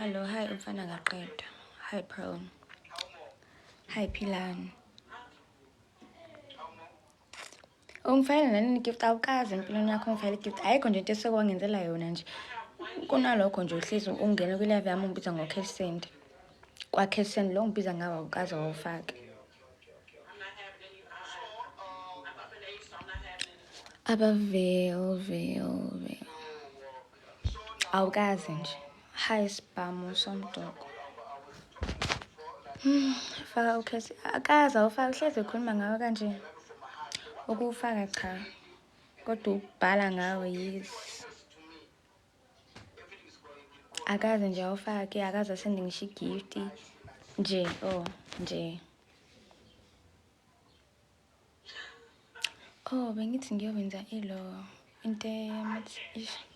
Hello, hi umfana kaqeda. Hi Pearl. Hi Philani. Ungifayela nani gift awukazi empilweni yakho ungifayela gift. Ayikho nje into esekwangenzela yona nje. Kunalokho nje uhlezi ungena kwi-live yami ungibiza ngo-Cashsend. Kwa-Cashsend lo ngibiza ngawo awukazi awufake. Veil. Awukazi nje. Hi Spamo somdoko. Faka ukhesi. Akazi awufaka uhlezi ukhuluma ngawo kanje. Ukufaka cha. Kodwa ukubhala ngawo yes. Akaze nje awufake, akaze asende ngisho igift nje nje. Bengithi ngiyokwenza ilo into ish.